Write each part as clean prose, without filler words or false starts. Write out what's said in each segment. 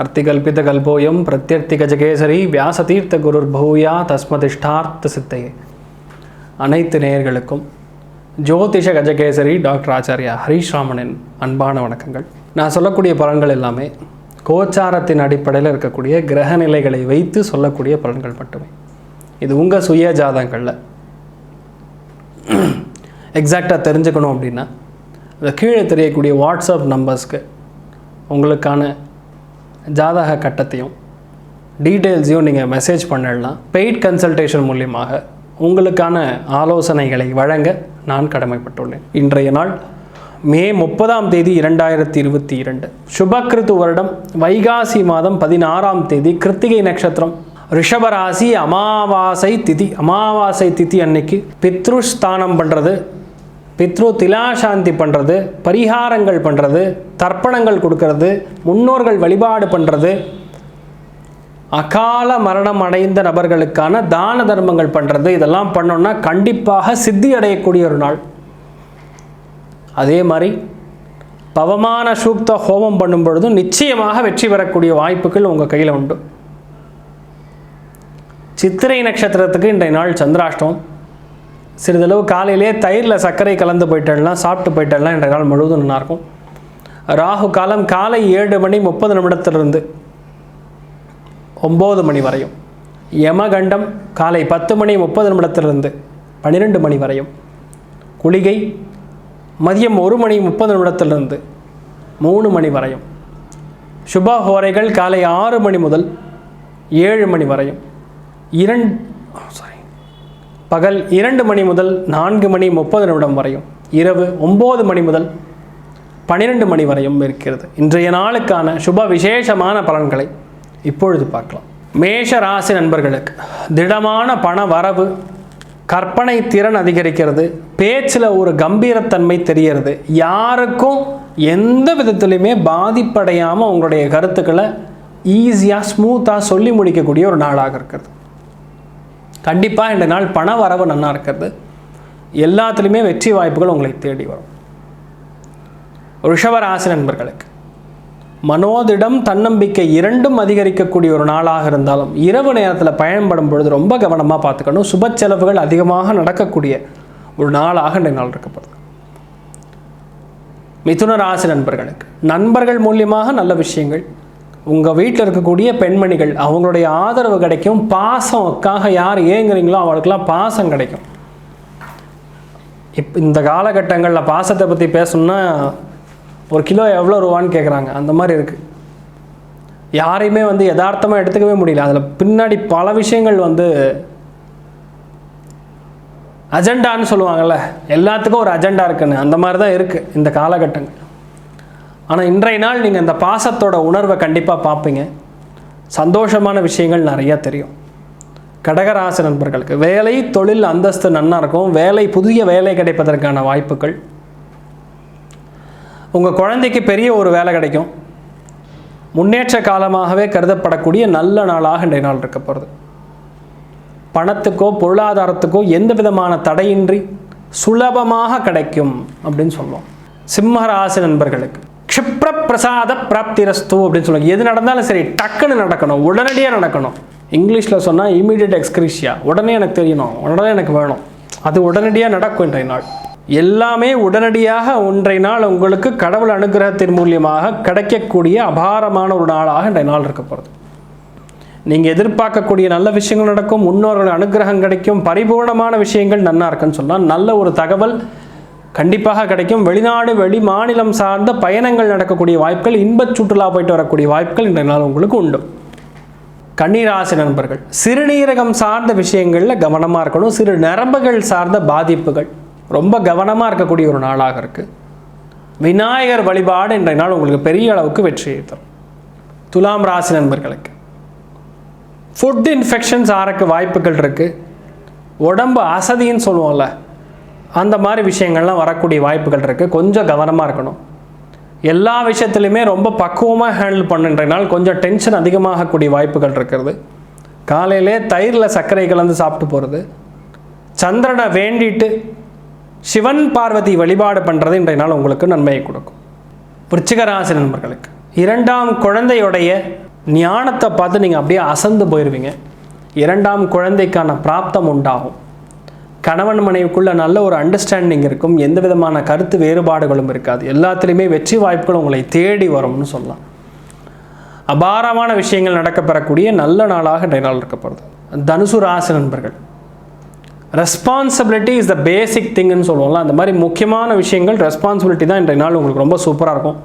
अर्तिकल्पितकल्पोऽयं प्रत्यर्थिगजकेसरी व्यासतीर्थगुरुर्भूया तस्मदिष्टार्த்த சித்தையே. அனைத்து நேயர்களுக்கும் ஜோதிஷ கஜகேசரி டாக்டர் ஆச்சாரியா ஹரீஷ் ராமனின் அன்பான வணக்கங்கள். நான் சொல்லக்கூடிய பலன்கள் எல்லாமே கோச்சாரத்தின் அடிப்படையில் இருக்கக்கூடிய கிரக நிலைகளை வைத்து சொல்லக்கூடிய பலன்கள் மட்டுமே. இது உங்கள் சுய ஜாதகங்களில் எக்ஸாக்டாக தெரிஞ்சுக்கணும் அப்படின்னா இந்த கீழே தெரியக்கூடிய வாட்ஸ்அப் நம்பர்ஸ்க்கு உங்களுக்கான ஜாதக கட்டத்தையும் டீட்டெயில்ஸையும் நீங்கள் மெசேஜ் பண்ணிடலாம். பெய்ட் கன்சல்டேஷன் மூலியமாக உங்களுக்கான ஆலோசனைகளை வழங்க நான் கடமைப்பட்டுள்ளேன். இன்றைய நாள் மே 30 2022 சுபக்கிருத்து வருடம் வைகாசி மாதம் 16 கிருத்திகை நட்சத்திரம், ரிஷபராசி, அமாவாசை திதி அன்னைக்கு பித்ருஸ்தானம் பண்ணுறது, பித்ரு திலாசாந்தி பண்ணுறது, பரிகாரங்கள் பண்ணுறது, தர்ப்பணங்கள் கொடுக்கறது, முன்னோர்கள் வழிபாடு பண்ணுறது, அகால மரணம் அடைந்த நபர்களுக்கான தான தர்மங்கள் பண்ணுறது, இதெல்லாம் பண்ணோன்னா கண்டிப்பாக சித்தி அடையக்கூடிய ஒரு நாள். அதே மாதிரி பவமான சூக்த ஹோமம் பண்ணும் பொழுதும் நிச்சயமாக வெற்றி பெறக்கூடிய வாய்ப்புகள் உங்கள் கையில் உண்டு. சித்திரை நட்சத்திரத்துக்கு இன்றைய நாள் சந்திராஷ்டமம். சிறிதளவு காலையிலே தயிரில் சர்க்கரை கலந்து போயிட்டெல்லாம் சாப்பிட்டு போயிட்டெல்லாம் இன்றைய நாள் முழுவதும் நல்லாயிருக்கும். ராகு காலம் காலை 7:30 9 மணி வரையும். யமகண்டம் காலை 10:30 12 மணி வரையும். குளிகை மதியம் 1:30 3 மணி வரையும். சுபஹோரைகள் காலை 6 மணி முதல் 7 மணி வரையும். பகல் 2 மணி முதல் 4:30 வரையும். இரவு 9 மணி முதல் 12 மணி வரையும் இருக்கிறது. இன்றைய நாளுக்கான சுப விசேஷமான பலன்களை இப்பொழுது பார்க்கலாம். மேஷ ராசி நண்பர்களுக்கு திடமான பண வரவு, கற்பனை திறன் அதிகரிக்கிறது, பேச்சில் ஒரு கம்பீரத்தன்மை தெரிகிறது, யாருக்கும் எந்த விதத்துலையுமே பாதிப்படையாமல் உங்களுடைய கருத்துக்களை ஈஸியாக ஸ்மூத்தாக சொல்லி முடிக்கக்கூடிய ஒரு நாளாக இருக்கிறது. கண்டிப்பாக இந்த நாள் பண வரவு நல்லா இருக்கிறது. எல்லாத்துலேயுமே வெற்றி வாய்ப்புகள் உங்களை தேடி வரும். ரிஷபராசி நண்பர்களுக்கு மனோதிடம், தன்னம்பிக்கை இரண்டும் அதிகரிக்கக்கூடிய ஒரு நாளாக இருந்தாலும் இரவு நேரத்தில் பயன்படும் பொழுது ரொம்ப கவனமாக பார்த்துக்கணும். சுப செலவுகள் அதிகமாக நடக்கக்கூடிய ஒரு நாளாக இந்த நாள் இருக்கப்படுது. மிதுன ராசி நண்பர்களுக்கு நண்பர்கள் மூலியமாக நல்ல விஷயங்கள், உங்கள் வீட்டில் இருக்கக்கூடிய பெண்மணிகள் அவங்களுடைய ஆதரவு கிடைக்கும். பாசம்க்காக யார் ஏங்குறீங்களோ அவளுக்கெல்லாம் பாசம் கிடைக்கும். இந்த காலகட்டங்களில் பாசத்தை பற்றி பேசணும்னா 1 கிலோ எவ்வளோ ரூபான்னு கேட்குறாங்க. அந்த மாதிரி இருக்குது. யாரையுமே யதார்த்தமாக எடுத்துக்கவே முடியல. அதில் பின்னாடி பல விஷயங்கள் அஜெண்டான்னு சொல்லுவாங்கள்ல, எல்லாத்துக்கும் ஒரு அஜெண்டா இருக்குன்னு, அந்த மாதிரி தான் இருக்குது இந்த காலகட்டங்கள். ஆனால் இன்றைய நாள் நீங்கள் இந்த பாசத்தோட உணர்வை கண்டிப்பாக பார்ப்பீங்க. சந்தோஷமான விஷயங்கள் நிறையா தெரியும். கடகராசி நண்பர்களுக்கு வேலை, தொழில், அந்தஸ்து நன்னா இருக்கும். புதிய வேலை கிடைப்பதற்கான வாய்ப்புகள், உங்கள் குழந்தைக்கு பெரிய ஒரு வேலை கிடைக்கும். முன்னேற்ற காலமாகவே கருதப்படக்கூடிய நல்ல நாளாக இன்றைய நாள் இருக்க போகிறது. பணத்துக்கோ பொருளாதாரத்துக்கோ எந்த விதமான தடையின்றி சுலபமாக கிடைக்கும் அப்படின்னு சொல்லுவோம். சிம்ம ராசி நண்பர்களுக்கு க்ஷிப்ர பிரசாத பிராப்திரஸ்து அப்படின்னு சொல்லுவாங்க. எது நடந்தாலும் சரி டக்குன்னு நடக்கணும், உடனடியாக நடக்கணும். இங்கிலீஷில் சொன்னால் இமீடியட் எக்ஸ்கிரீஷியா, உடனே எனக்கு தெரியணும், உடனே எனக்கு வேணும், அது உடனடியாக நடக்கும். இன்றைய நாள் எல்லாமே உடனடியாக இன்றைய நாள் உங்களுக்கு கடவுள் அனுகிரகத்தின் மூலியமாக கிடைக்கக்கூடிய அபாரமான ஒரு நாளாக இன்றைய நாள் இருக்க போகிறது. நீங்கள் எதிர்பார்க்கக்கூடிய நல்ல விஷயங்கள் நடக்கும், முன்னோர்கள் அனுகிரகம் கிடைக்கும், பரிபூர்ணமான விஷயங்கள் நன்னா இருக்குன்னு சொன்னால் நல்ல ஒரு தகவல் கண்டிப்பாக கிடைக்கும். வெளிநாடு, வெளி மாநிலம் சார்ந்த பயணங்கள் நடக்கக்கூடிய வாய்ப்புகள், இன்பச் சுற்றுலா போயிட்டு வரக்கூடிய வாய்ப்புகள் இன்றைய நாள் உங்களுக்கு உண்டு. கன்னிராசி நண்பர்கள் சிறுநீரகம் சார்ந்த விஷயங்களில் கவனமாக இருக்கணும். சிறு நரம்புகள் சார்ந்த பாதிப்புகள் ரொம்ப கவனமாக இருக்கக்கூடிய ஒரு நாளாக இருக்குது. விநாயகர் வழிபாடு இன்றைய நாள் உங்களுக்கு பெரிய அளவுக்கு வெற்றியை தரும். துலாம் ராசி நண்பர்களுக்கு ஃபுட் இன்ஃபெக்ஷன்ஸ் ஆறக்கு வாய்ப்புகள் இருக்குது. உடம்பு அசதின்னு சொல்லுவோம்ல, அந்த மாதிரி விஷயங்கள்லாம் வரக்கூடிய வாய்ப்புகள் இருக்குது. கொஞ்சம் கவனமாக இருக்கணும். எல்லா விஷயத்துலையுமே ரொம்ப பக்குவமாக ஹேண்டில் பண்ணுன்றனால கொஞ்சம் டென்ஷன் அதிகமாகக்கூடிய வாய்ப்புகள் இருக்கிறது. காலையிலே தயிரில் சர்க்கரை கலந்து சாப்பிட்டு போகிறது, சந்திரனை வேண்டிட்டு சிவன் பார்வதி வழிபாடு பண்ணுறது இன்றைய நாள் உங்களுக்கு நன்மையை கொடுக்கும். விருச்சிக ராசி நண்பர்களுக்கு 2ஆம் குழந்தையுடைய ஞானத்தை பார்த்து நீங்கள் அப்படியே அசந்து போயிடுவீங்க. 2ஆம் குழந்தைக்கான பிராப்தம் உண்டாகும். கணவன் மனைவிக்குள்ள நல்ல ஒரு அண்டர்ஸ்டாண்டிங் இருக்கும். எந்த விதமான கருத்து வேறுபாடுகளும் இருக்காது. எல்லாத்துலேயுமே வெற்றி வாய்ப்புகள் உங்களை தேடி வரும்னு சொல்லலாம். அபாரமான விஷயங்கள் நடக்கப்பெறக்கூடிய நல்ல நாளாக இன்றைய நாள் இருக்கப்படுது. தனுசு ராசி நண்பர்கள், ரெஸ்பான்சிபிலிட்டி இஸ் த பேசிக் திங்னு சொல்லுவோம்ல, அந்த மாதிரி முக்கியமான விஷயங்கள் ரெஸ்பான்சிபிலிட்டி தான் இன்றைய நாள் உங்களுக்கு ரொம்ப சூப்பராக இருக்கும்.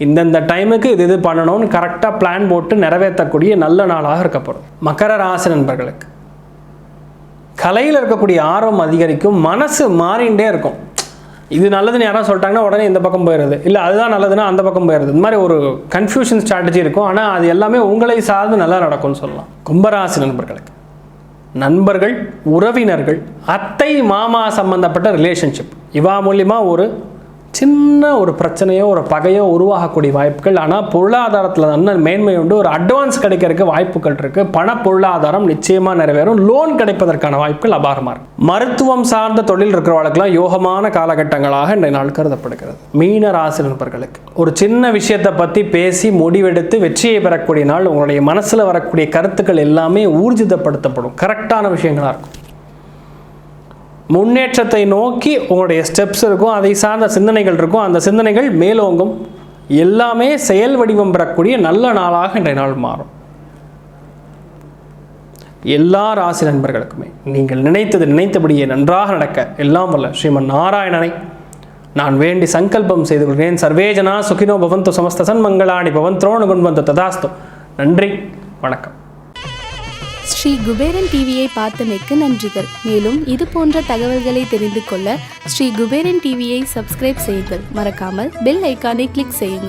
இந்தந்த டைமுக்கு இது பண்ணணும்னு கரெக்டாக பிளான் போட்டு நிறைவேற்றக்கூடிய நல்ல நாளாக இருக்கப்படும். மகர ராசி நண்பர்களுக்கு கலையில் இருக்கக்கூடிய ஆர்வம் அதிகரிக்கும். மனசு மாறிண்டே இருக்கும். இது நல்லதுன்னு யாராவது சொல்லிட்டாங்கன்னா உடனே இந்த பக்கம் போயிடுறது, இல்லை அதுதான் நல்லதுன்னா அந்த பக்கம் போயிடுறது. இந்த மாதிரி ஒரு கன்ஃபியூஷன் ஸ்ட்ராட்டஜி இருக்கும். ஆனால் அது எல்லாமே உங்களை சார்ந்து நல்லா நடக்கும்னு சொல்லலாம். கும்பராசி நண்பர்களுக்கு நண்பர்கள், உறவினர்கள், அத்தை மாமா சம்பந்தப்பட்ட ரிலேஷன்ஷிப் இவா மூலிமா ஒரு சின்ன ஒரு பிரச்சனையோ ஒரு பகையோ உருவாகக்கூடிய வாய்ப்புகள். ஆனால் பொருளாதாரத்தில் நல்ல மேன்மை உண்டு. ஒரு அட்வான்ஸ் கிடைக்கிறதுக்கு வாய்ப்புகள் இருக்குது. பண பொருளாதாரம் நிச்சயமாக நிறைவேறும். லோன் கிடைப்பதற்கான வாய்ப்புகள் அபாரமாக இருக்கும். மருத்துவம் சார்ந்த தொழில் இருக்கிறவர்களுக்கெல்லாம் யோகமான காலகட்டங்களாக இன்றைய நாள் கருதப்படுகிறது. மீன ராசி நண்பர்களுக்கு ஒரு சின்ன விஷயத்தை பற்றி பேசி முடிவெடுத்து வெற்றியை பெறக்கூடிய நாள். உங்களுடைய மனசில் வரக்கூடிய கருத்துக்கள் எல்லாமே ஊர்ஜிதப்படுத்தப்படும். கரெக்டான விஷயங்களாக இருக்கும். முன்னேற்றத்தை நோக்கி உங்களுடைய ஸ்டெப்ஸ் இருக்கும். அதை சார்ந்த சிந்தனைகள் இருக்கும். அந்த சிந்தனைகள் மேலோங்கும். எல்லாமே செயல் வடிவம் பெறக்கூடிய நல்ல நாளாக இன்றைய நாள் மாறும். எல்லா ராசி நண்பர்களுக்குமே நீங்கள் நினைத்தபடியே நன்றாக நடக்க எல்லாம் வல்ல ஸ்ரீமன் நாராயணனை நான் வேண்டி சங்கல்பம் செய்து கொள்கிறேன். சர்வேஜனா சுகினோ பவந்து சமஸ்த சன்மங்களாணி பவந்த்ரோணு குண்வந்து ததாஸ்து. நன்றி, வணக்கம். ஸ்ரீ குபேரன் டிவியை பார்த்தமைக்கு நன்றிகள். மேலும் இது போன்ற தகவல்களை தெரிந்து கொள்ள ஸ்ரீ குபேரன் டிவியை சப்ஸ்கிரைப் செய்யுங்கள். மறக்காமல் பெல் ஐக்கானை கிளிக் செய்யுங்கள்.